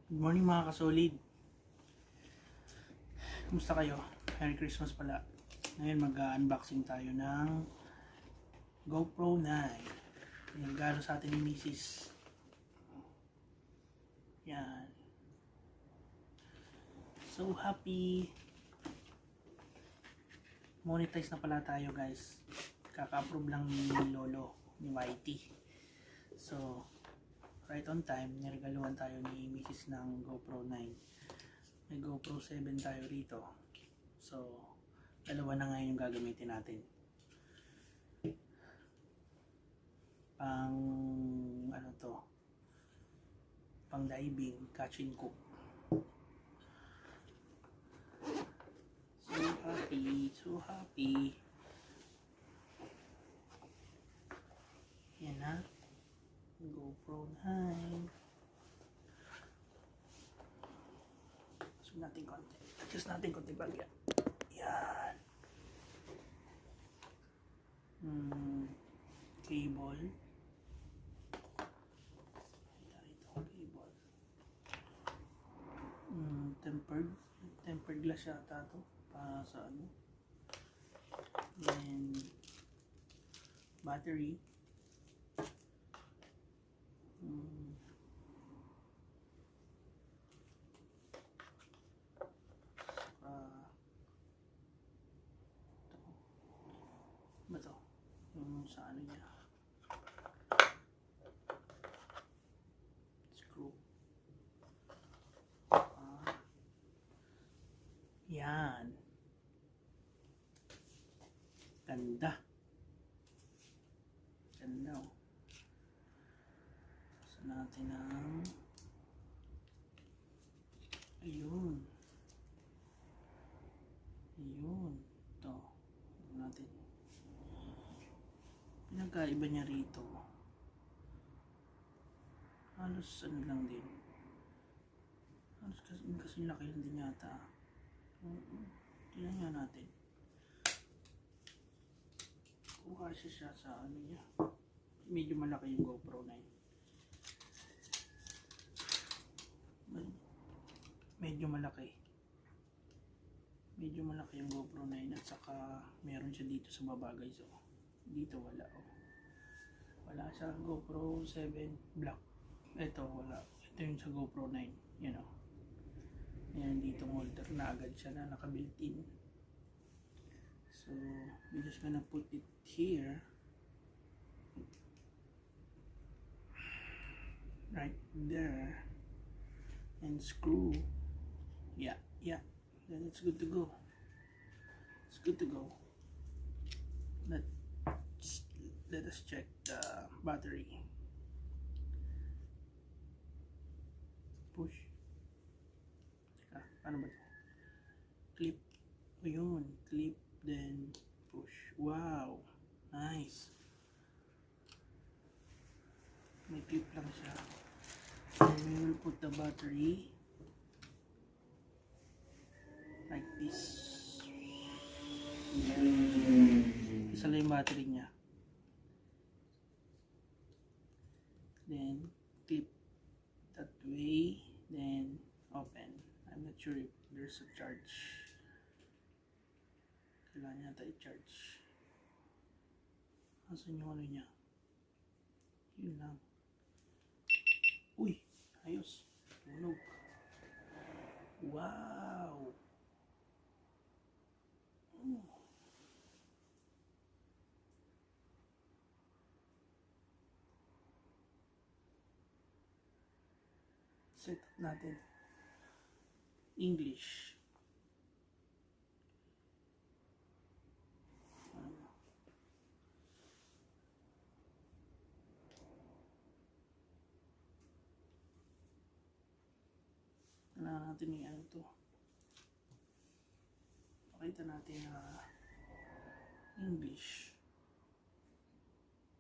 Good morning mga kasolid. Kumusta kayo? Merry Christmas pala. Ngayon mag-unboxing tayo ng GoPro 9. Yung regalo sa atin ni Mrs. Yan. So happy. Monetize na pala tayo guys. Kaka-approve lang ni Lolo, ni YT. So, right on time, niregaluhan tayo ni Mrs. ng GoPro 9. May GoPro 7 tayo rito. So, dalawa na ngayon yung gagamitin natin. Pang, ano to, pang diving, catch and cook. So happy. Yan na. GoPro 9. Adjust natin konti. Adjust natin konti bagya. Yan. Cable. Ito cable. Tempered glass yata to. Para sa ano. Then battery. Ba to? Yung sa ano niya. Screw. Yan. Ganda. Ganda oh. Gusto natin ng ayun. Ito. Natin. Pinagkaiba niya rito. Halos ano lang din. Halos kasi laki lang din yata. Tingnan nga natin. Kung kasi siya sa ano niya. Medyo malaki yung GoPro 9. Medyo malaki yung GoPro 9 at saka meron siya dito sa baba guys oh. Dito wala oh. Wala sa GoPro 7 black. Ito wala. Ito yung sa GoPro 9. Yan oh. Yan dito holder na agad siya na naka-built-in. So we're just gonna put it here. Right there. And screw. Yeah. Then it's good to go. It's good to go. Let us check the battery. Push. Ano ba ito? Clip. Ayun. Clip. Then push. Wow. Nice. May clip lang siya. And we will put the battery like this. Isa lang yung battery niya. Then clip that way. Then open. I'm not sure if there's a charge. Kailangan yata i-charge. Asan yung ano niya? Yun lang. Uy! Ayos. Tunog. Wow! Set up natin. English. Kailangan natin yung ano to. Pakita natin na English.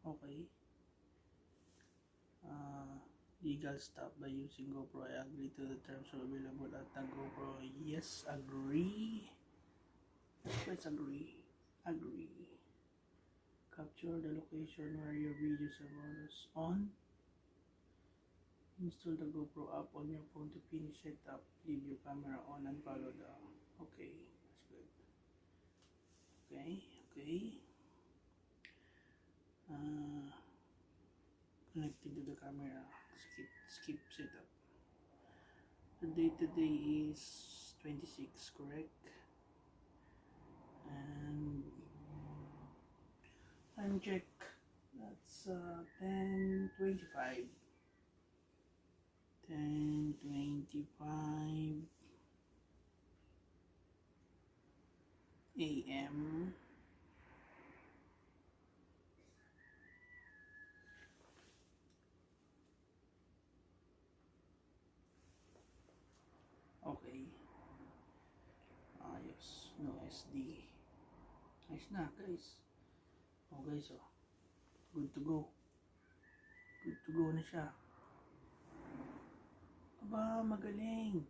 Okay. Legal stop by using GoPro. I agree to the terms available at the GoPro. Yes, agree. Let's agree. Capture the location where your videos are on. Install the GoPro app on your phone to finish setup. Leave your camera on and follow the... Okay, that's good. Okay, okay. Connected to the camera. Skip setup. The date today is 26, correct? And time check. That's 10:25. 10:25 a.m. Okay. Ayos. No SD. Nice na, guys. Oh, guys, oh. Good to go. Good to go na siya. Aba, magaling.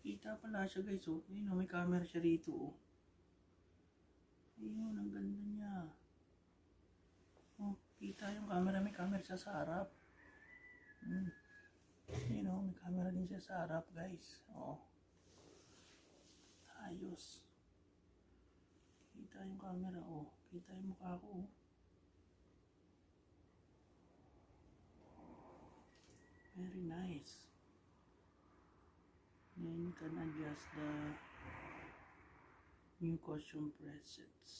Kita pala siya, guys, oh. Ayun, oh, may camera siya rito, oh. Ayun, ang ganda niya. Oh, kita yung camera. May camera siya sa harap. Ayun, oh, may camera din siya sa harap, guys. Oh. Ayos. Kita yung camera, oh. Kita yung mukha ko, oh. Very nice. Then you can adjust the new costume presets.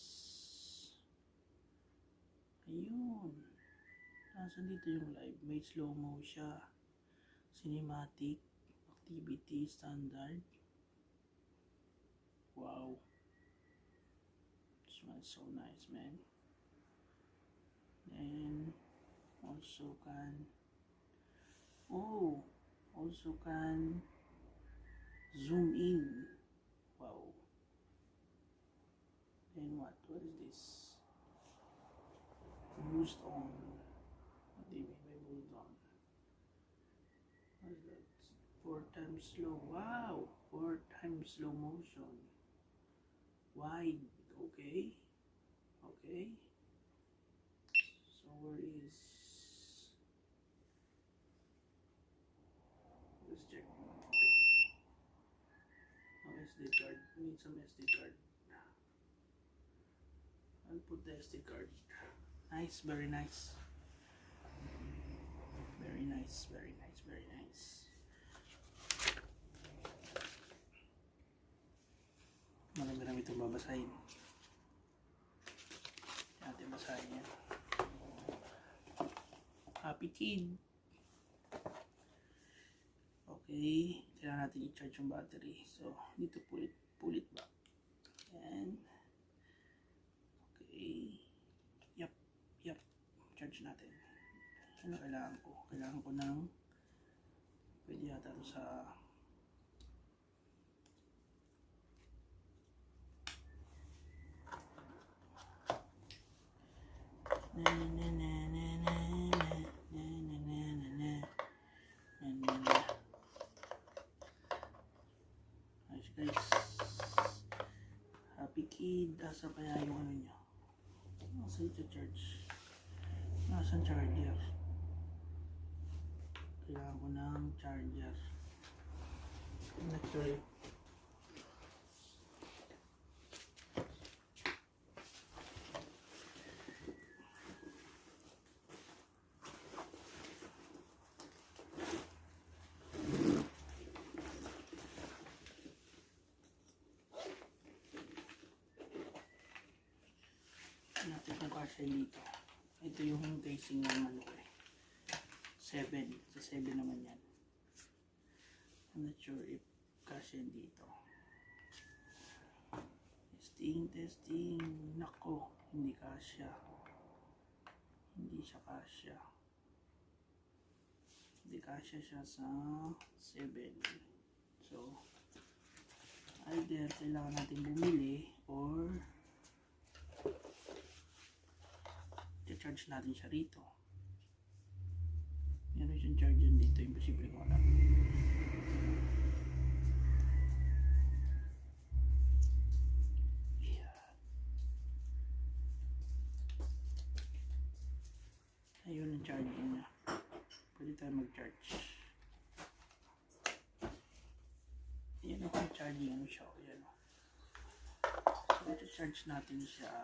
Ayun. Nasaan dito yung live? May slow-mo siya. Cinematic. Activity. Standard. Wow. This one is so nice, man. Then also can zoom in. Wow. Then what is this? Boost on. What do you mean by boost on? What is that? 4 times slow. Wow. 4 times slow motion. Wide. Okay. Okay. So where is... Let's check. No SD card. We need some SD card. I'll put the SD card. Nice, very nice. Very nice, very nice, very nice. Marami-rami itong babasahin. Natin basahin yan. Happy Kid. Okay, kailangan natin i-charge yung battery. So, dito pulit ba? Yan. Okay. Yup. Charge natin. Ano kailangan ko? Kailangan ko ng pwede yata ito sa Nice, guys. Happy Kid. Asa kaya yung ano niya? Nasa ito charge? Nasaan charger? Kailangan ko ng charger. Actually, natin kung kasya dito. Ito yung casing ng malaki. 7. Sa 7 naman yan. I'm not sure if kasya dito. Testing. Nako, hindi kasya. Hindi siya kasya. Hindi kasya siya sa 7. So, either kailangan natin bumili or i-charge natin siya rito. Meron siyang charger dito, imposible ko wala. Ayun ang charging niya. Pwede tayo mag-charge. Yan o, charging ano siya. Yan o. So, ito-charge natin siya.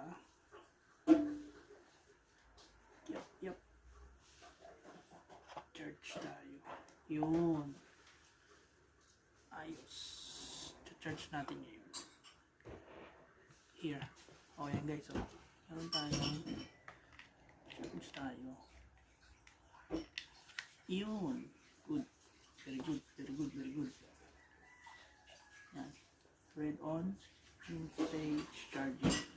Yup. Charge tayo. Yun. Ayos. Ito-charge natin yun. Here. O, yan guys. O. Meron tayong charge tayo. Yun. Good. Very good. Yan. Red on. Sage charging.